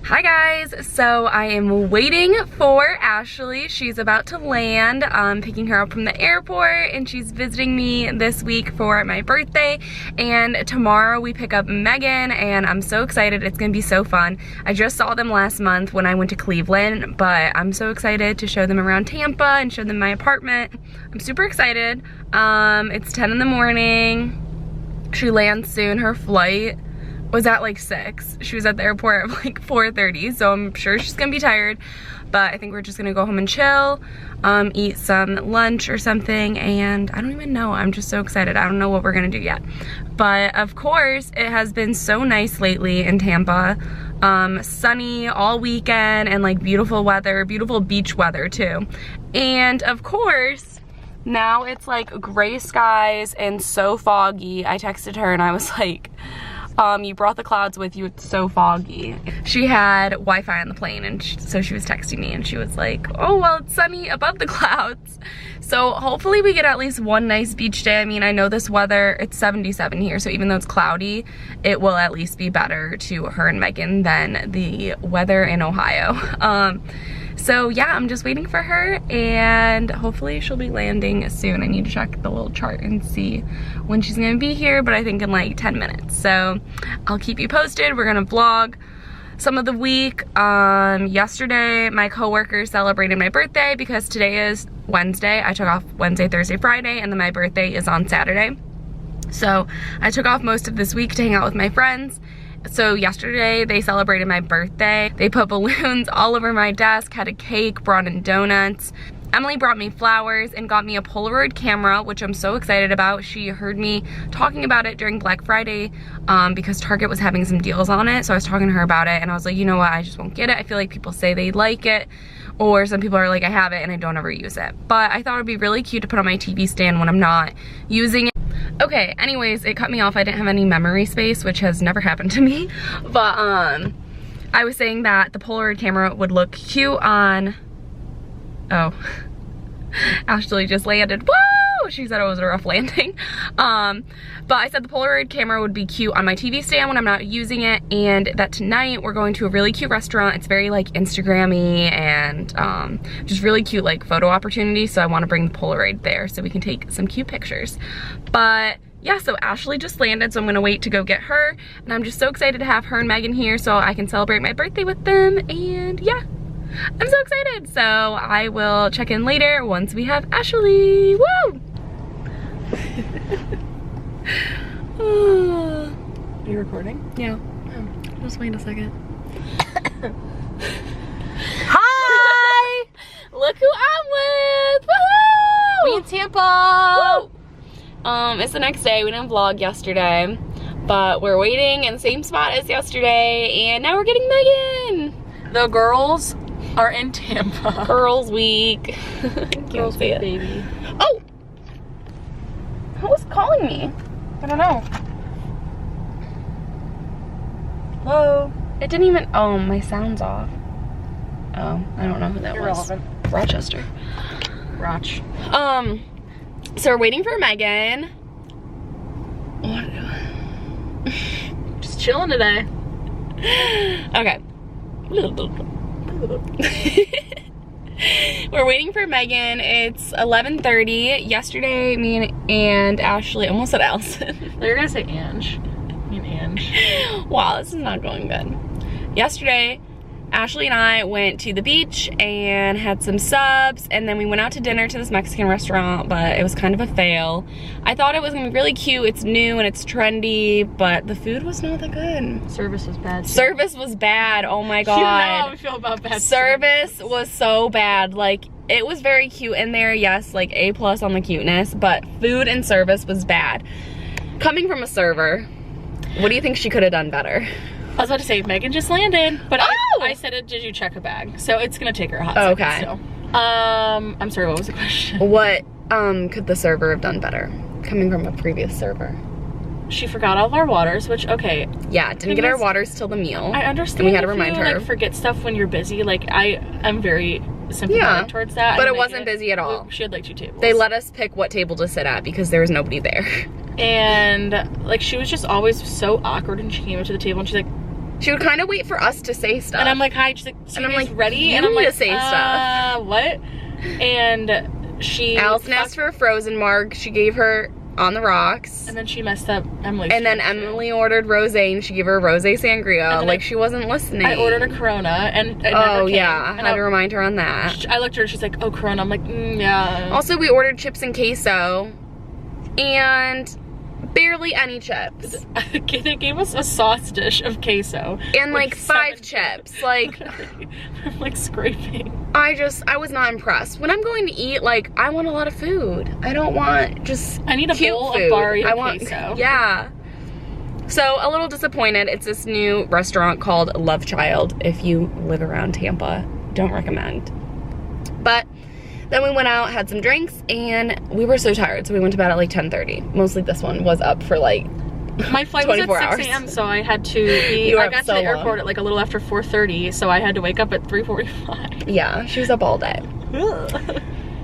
Hi guys, so I am waiting for Ashley. She's about to land. I'm picking her up from the airport and she's visiting me this week for my birthday, and tomorrow we pick up Megan and I'm so excited. It's gonna be so fun. I just saw them last month when I went to Cleveland, but I'm so excited to show them around Tampa and show them my apartment. I'm super excited. It's 10 in the morning. She lands soon. Her flight was at like 6. She was at the airport at like 4:30, so I'm sure she's gonna be tired, but I think we're just gonna go home and chill, eat some lunch or something, and I don't even know. I'm just so excited. I don't know what we're gonna do yet, but of course it has been so nice lately in Tampa. Sunny all weekend and like beautiful weather, beautiful beach weather too, and of course now it's like gray skies and so foggy. I texted her and I was like, you brought the clouds with you, it's so foggy. She had Wi-Fi on the plane, and so she was texting me and she was like, oh well, it's sunny above the clouds. So hopefully we get at least one nice beach day. I mean, I know this weather, it's 77 here, so even though it's cloudy, it will at least be better to her and Megan than the weather in Ohio. So yeah, I'm just waiting for her and hopefully she'll be landing soon. I need to check the little chart and see when she's gonna be here, but I think in like 10 minutes. So I'll keep you posted. We're gonna vlog some of the week. Yesterday, my coworker celebrated my birthday because today is Wednesday. I took off Wednesday, Thursday, Friday, and then my birthday is on Saturday. So I took off most of this week to hang out with my friends. So yesterday they celebrated my birthday. They put balloons all over my desk, had a cake, brought in donuts. Emily brought me flowers and got me a Polaroid camera, which I'm so excited about. She heard me talking about it during Black Friday because Target was having some deals on it. So I was talking to her about it and I was like, you know what, I just won't get it. I feel like people say they like it, or some people are like, I have it and I don't ever use it. But I thought it would be really cute to put on my TV stand when I'm not using it. Okay, anyways, it cut me off. I didn't have any memory space, which has never happened to me. But I was saying that the Polaroid camera would look cute on, oh, Ashley just landed. Woo! She said it was a rough landing. But I said the Polaroid camera would be cute on my TV stand when I'm not using it, and that tonight we're going to a really cute restaurant. It's very like Instagram-y and just really cute like photo opportunity, so I want to bring the Polaroid there so we can take some cute pictures. But yeah, so Ashley just landed, so I'm gonna wait to go get her, and I'm just so excited to have her and Megan here so I can celebrate my birthday with them, and yeah, I'm so excited. So I will check in later once we have Ashley. Woo! Are you recording? Yeah. Oh, just wait a second. Hi! Look who I'm with! Woohoo! We in Tampa! Woo! It's the next day. We didn't vlog yesterday, but we're waiting in the same spot as yesterday, and now we're getting Megan. The girls are in Tampa. Girls week. Girls week, baby. Oh! Who was calling me? I don't know. Hello? It didn't even, oh, my sound's off. Oh, I don't know who that was. Irrelevant. Rochester. Roch. So we're waiting for Megan. Just chilling today. Okay. We're waiting for Megan. It's 11:30. Yesterday, me and Ashley, almost said Allison. They're gonna say Ange. I mean Ange. Wow, this is not going good. Yesterday, Ashley and I went to the beach and had some subs, and then we went out to dinner to this Mexican restaurant, but it was kind of a fail. I thought it was gonna be really cute. It's new and it's trendy, but the food was not that good. Service was bad too. Service was bad. Oh my god. You know how I feel about bad service was so bad. Like, it was very cute in there, yes, like A+ on the cuteness, but food and service was bad. Coming from a server, what do you think she could have done better? I was about to say, Megan just landed, but Oh! I said, did you check a bag? So it's gonna take her a hot Oh, second okay. still. I'm sorry, what was the question? What could the server have done better? Coming from a previous server. She forgot all of our waters, which, okay. Yeah, didn't get our waters till the meal. I understand. And we had to if remind you, her. like, forget stuff when you're busy. Like, I'm very sympathetic towards that. But and it wasn't busy at all. She had like 2 tables. They let us pick what table to sit at because there was nobody there. And like, she was just always so awkward when she came up to the table and she's like, She would kind of wait for us to say stuff. And I'm like, hi. She's like, so and I'm like, ready? You and I'm need like, to say stuff. What? And she Allison asked for a frozen marg. She gave her on the rocks. And then she messed up Emily's. And then Emily ordered rosé, and she gave her a rosé sangria. Like, she wasn't listening. I ordered a Corona, and it oh never came. yeah, I had to remind her on that. I looked at her, she's like, oh, Corona. I'm like, yeah. Also, we ordered chips and queso, and barely any chips. They gave us a sauce dish of queso. And like 5 chips. Like, I'm like scraping. I was not impressed. When I'm going to eat, like, I want a lot of food. I don't want just I need a cute bowl food. of barrio I want queso. Yeah. So, a little disappointed. It's this new restaurant called Love Child. If you live around Tampa, don't recommend. But then we went out, had some drinks, and we were so tired, so we went to bed at like 10:30. Mostly this one was up for like my flight was at 6 a.m., so I had to be, I got to the airport at like a little after 4:30, so I had to wake up at 3:45. Yeah, she was up all day.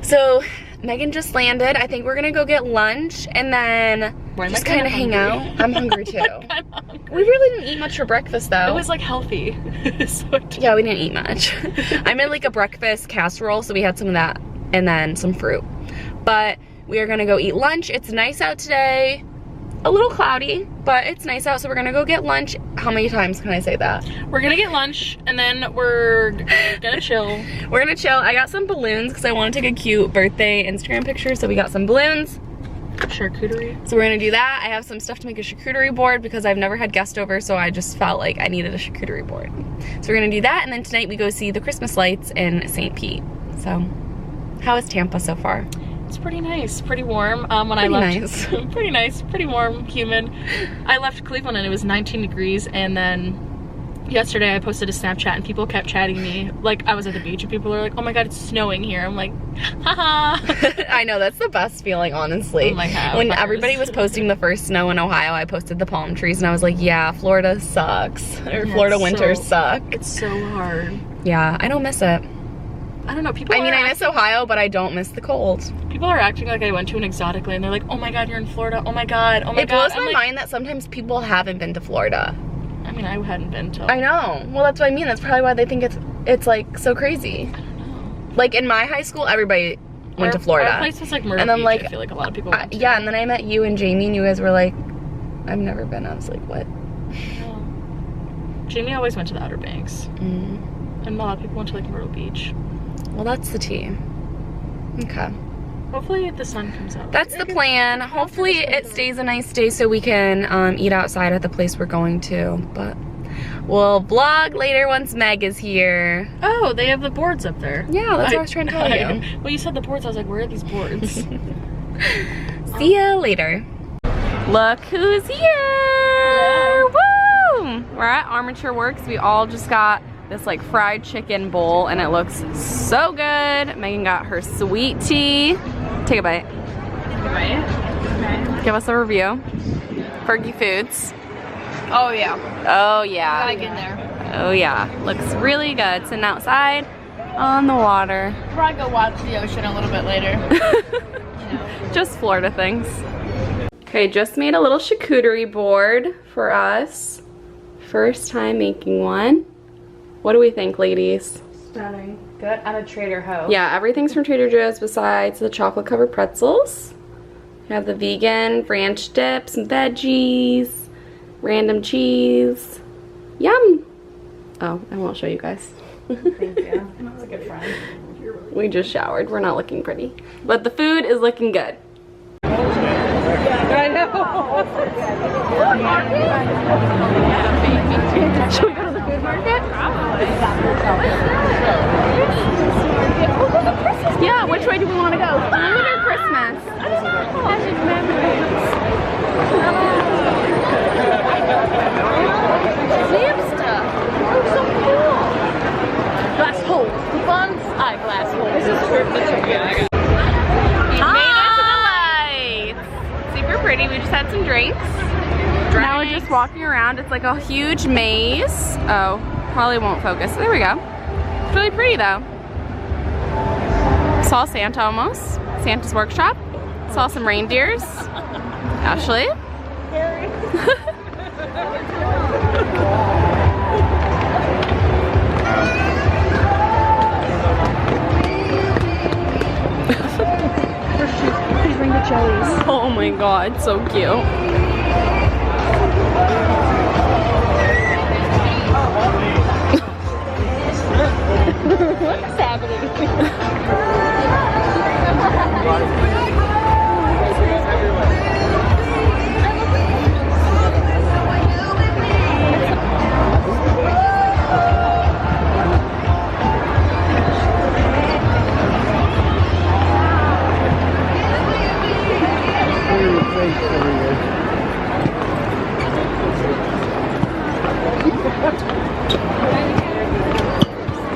So Megan just landed. I think we're gonna go get lunch and then just kind of hang out. I'm hungry too. I'm hungry. We really didn't eat much for breakfast though. It was like healthy. Yeah, we didn't eat much. I made like a breakfast casserole, so we had some of that and then some fruit. But we are gonna go eat lunch. It's nice out today. A little cloudy, but it's nice out, so we're gonna go get lunch. How many times can I say that? We're gonna get lunch, and then we're gonna chill. We're gonna chill. I got some balloons because I want to take a cute birthday Instagram picture, so we got some balloons. Charcuterie. So we're gonna do that. I have some stuff to make a charcuterie board because I've never had guests over, so I just felt like I needed a charcuterie board. So we're gonna do that, and then tonight we go see the Christmas lights in St. Pete. So, how is Tampa so far? It's pretty nice, pretty warm. When I left, nice. Pretty nice, pretty warm, humid. I left Cleveland and it was 19 degrees, and then yesterday I posted a Snapchat and people kept chatting me like I was at the beach, and people were like, "Oh my God, it's snowing here." I'm like, haha. I know, that's the best feeling, honestly. Oh my God, when everybody was posting the first snow in Ohio, I posted the palm trees, and I was like, yeah, Florida sucks, or yeah, Florida winters suck. It's so hard. Yeah, I don't miss it. I don't know, people I miss Ohio, but I don't miss the cold. People are acting like I went to an exotic land. They're like, oh my God, you're in Florida. Oh my God, oh my God. It blows my mind that sometimes people haven't been to Florida. I mean, I hadn't been to. I know. Well, that's what I mean. That's probably why they think it's like so crazy. I don't know. Like in my high school, everybody went to Florida. Our place was like Myrtle and then Beach. like I feel like a lot of people went to. Yeah, and then I met you and Jamie, and you guys were like, I've never been. I was like, what? Oh. Jamie always went to the Outer Banks. And a lot of people went to like Myrtle Beach. Well, that's the tea. Okay. Hopefully the sun comes out. That's the plan. Hopefully it stays a nice day so we can eat outside at the place we're going to. But we'll vlog later once Meg is here. Oh, they have the boards up there. Yeah, that's what I was trying to tell you. When you said the boards, I was like, where are these boards? See ya later. Look who's here! Woo! We're at Armature Works. We all just got this like fried chicken bowl and it looks so good. Megan got her sweet tea. Take a bite. Okay. Give us a review. Fergie Foods. Oh yeah. Oh yeah. Gotta get in there. Oh yeah. Looks really good. Sitting outside on the water. Probably go watch the ocean a little bit later. Just Florida things. Okay, just made a little charcuterie board for us. First time making one. What do we think, ladies? Stunning. Good. At a Trader Joe's. Yeah, everything's from Trader Joe's besides the chocolate covered pretzels. We have the vegan ranch dip, some veggies, random cheese. Yum! Oh, I won't show you guys. Thank you. That's a good friend. We just showered. We're not looking pretty. But the food is looking good. I know. Should we go to the food market? Yeah, which way do we want to go? Food or Christmas? Stamp stuff. Oh, so cool. Glass hole. Coupons? Glass hole. This is perfect. Yeah, Super pretty. We just had some drinks. Now we're just walking around. It's like a huge maze. Oh, probably won't focus. There we go. It's really pretty though. Saw Santa almost. Santa's workshop. Saw some reindeers. Ashley. my god, so cute. What's happening?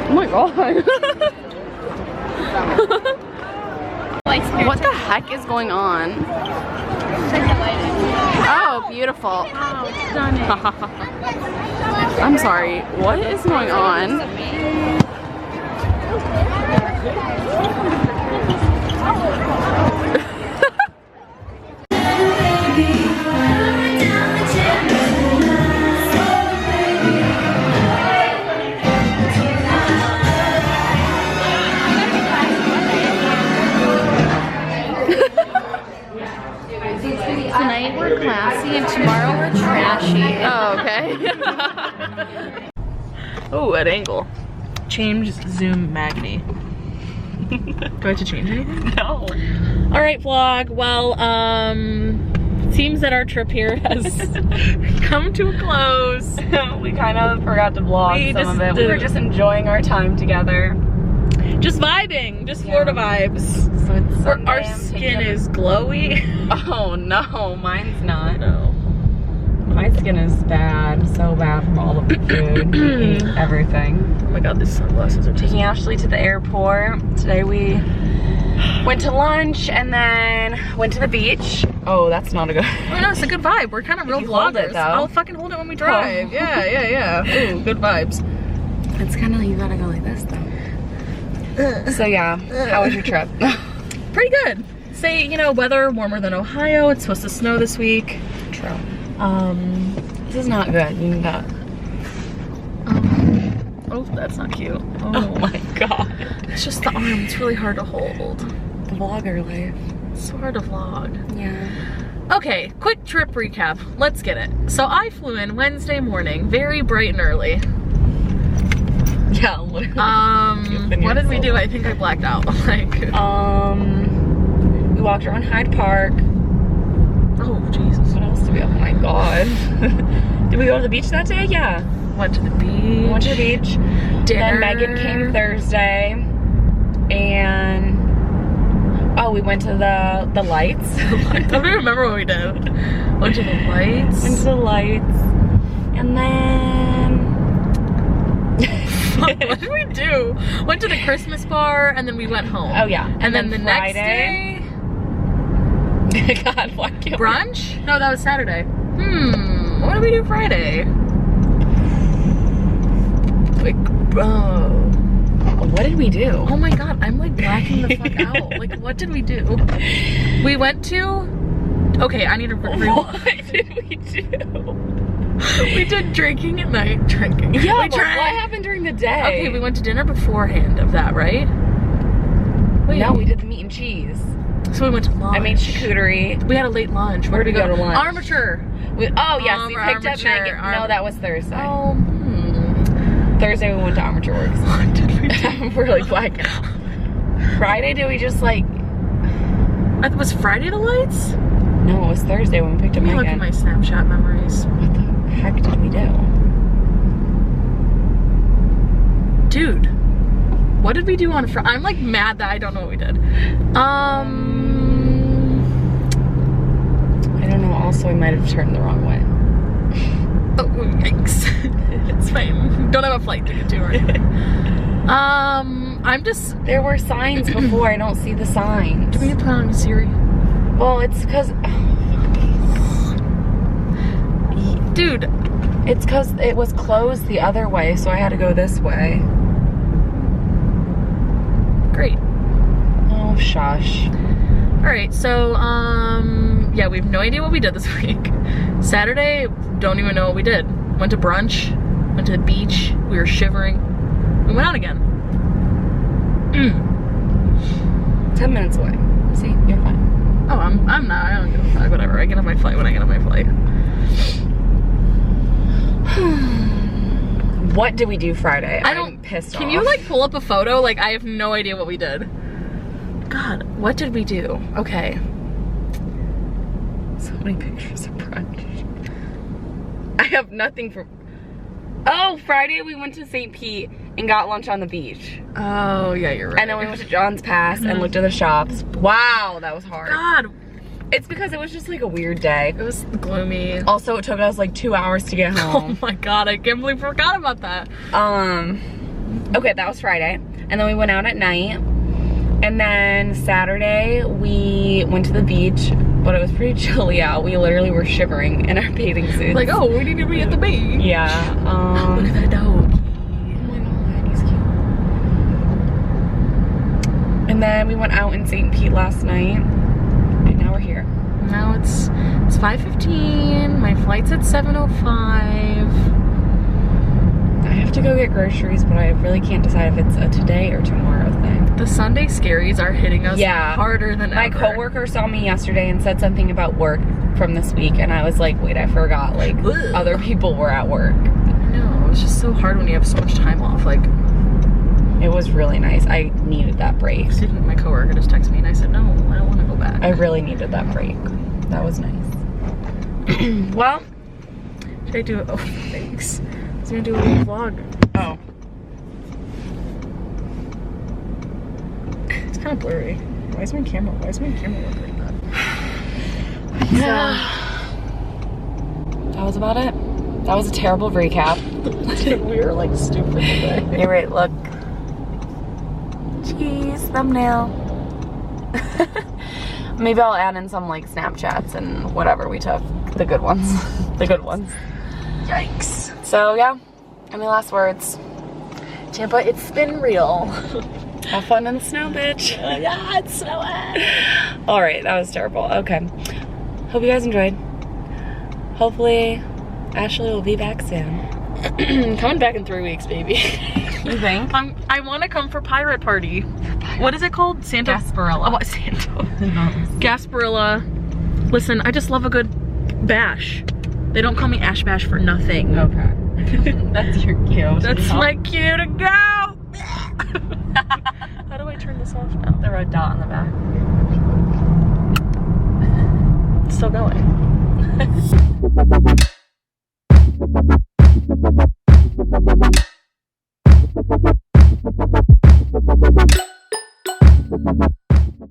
Oh my god. What the heck is going on? Oh, beautiful. Oh, stunning. I'm sorry, what is going on? Tonight we're classy and tomorrow we're trashy. Oh, okay. Oh, at angle. Change zoom magni. Do I have to change anything? No. All right, vlog. Well, seems that our trip here has come to a close. We kind of forgot to vlog some of it. We were just enjoying our time together. Just vibing, just Florida vibes. So it's Sunday, Our I'm skin taking- is glowy. Oh no, mine's not. No. My skin is bad, so bad from all of the food, we ate everything. Oh my god, these sunglasses are Taking Ashley to the airport. Today we went to lunch and then went to the beach. Oh, that's not a good. Oh no, it's a good vibe. We're kind of real You hold vloggers. it, though. I'll fucking hold it when we drive. Oh. Yeah. Ooh, good vibes. It's kind of, you gotta go like this though. So yeah, how was your trip? Pretty good. Say, you know, weather warmer than Ohio. It's supposed to snow this week. True. This is not good. You got. Oh, that's not cute. Oh my god. It's just the arm. It's really hard to hold. The vlogger life. It's so hard to vlog. Yeah. Okay, quick trip recap. Let's get it. So I flew in Wednesday morning, very bright and early. Yeah, literally. What did we do? I think I blacked out. Like, we walked around Hyde Park. oh Jesus. What else did we? Oh my god. Did we go to the beach that day? Yeah. Went to the beach. We went to the beach. Dinner. Then Megan came Thursday, and oh, we went to the lights. I don't even remember what we did. Went to the lights. Went to the lights, and then What did we do? Went to the Christmas bar and then we went home. oh yeah, And then the next Friday. day, God, why can't we- brunch? No, that was Saturday. What did we do Friday? Like, bro. What did we do? Oh my god, I'm like blacking the fuck out. Like, what did we do? We went to. Okay, I need to rewind. What did we do? We did drinking at night. Drinking. Yeah, we but what happened during the day? Okay, we went to dinner beforehand of that, right? Wait. No, we did the meat and cheese. So we went to lunch. I made charcuterie. We had a late lunch. Where'd we go to lunch? Armature. Oh yes, we picked up Armature. Megan. No, that was Thursday. Oh. Thursday we went to Armature Works. What did we do? We're like black. Friday, did we just like? I thought was Friday the lights? No, it was Thursday when we picked up Let me look at Megan. my Snapchat memories. What the heck did we do? Dude, what did we do on Friday? I'm like mad that I don't know what we did. I don't know. Also, we might have turned the wrong way. Oh, yikes. It's fine. Don't have a flight ticket to or anything. I'm just. There were signs before. I don't see the signs. Do we need to put on Siri? Well, it's because. Dude, It's because it was closed the other way, so I had to go this way. great. Oh, shush. Alright, so, yeah, we have no idea what we did this week. Saturday, don't even know what we did. Went to brunch, went to the beach, we were shivering. We went out again. 10 minutes away. See, you're fine. Oh, I'm not. I don't give a fuck. Whatever. I get on my flight when I get on my flight. What did we do Friday? I'm pissed off. Can you like pull up a photo? Like I have no idea what we did. God, what did we do? Okay. So many pictures of brunch. I have nothing for... Oh, Friday we went to St. Pete and got lunch on the beach. Oh, yeah, you're right. And then we went to John's Pass and looked at the shops. Wow, that was hard. God. It's because it was just like a weird day. It was gloomy. Also, it took us like 2 hours to get home. Oh my God, I can't believe I forgot about that. Okay, that was Friday. And then we went out at night. And then Saturday, we went to the beach, but it was pretty chilly out. We literally were shivering in our bathing suits. Like, oh, we need to be at the beach. Yeah. Look at that dog. Oh my God, he's cute. And then we went out in St. Pete last night, and now we're here. Now it's 5:15. My flight's at 7:05. I have to go get groceries, but I really can't decide if it's a today or tomorrow thing. The Sunday scaries are hitting us Yeah. harder than My ever. coworker saw me yesterday and said something about work from this week, and I was like, wait, I forgot, like, Ugh. other people were at work. No, it's just so hard when you have so much time off. Like, It was really nice. I needed that break. my coworker just texted me and I said, no, I don't want to go back. I really needed that break. That was nice. Well, Should I do it? Oh, thanks. I was gonna do a vlog. oh. It's kind of blurry. Why does my camera look like that? Yeah. That was about it. That was a terrible recap. We were like stupid today. Here, wait, look. Jeez, thumbnail. Maybe I'll add in some like Snapchats and whatever we took. The good ones. The good ones. Yikes. So yeah, any last words? Tampa, it's been real. Have fun in the snow, bitch. Yeah, it's snowing. All right, that was terrible. Okay. Hope you guys enjoyed. Hopefully, Ashley will be back soon. Coming back in 3 weeks, baby. You think? I want to come for pirate party. What is it called? Santa? Gasparilla. Oh, what? Santa. Gasparilla. Listen, I just love a good bash. They don't call me Ash Bash for nothing. Okay. That's your cue. That's my cue to go. How do I turn this off now? The red dot on the back. It's still going.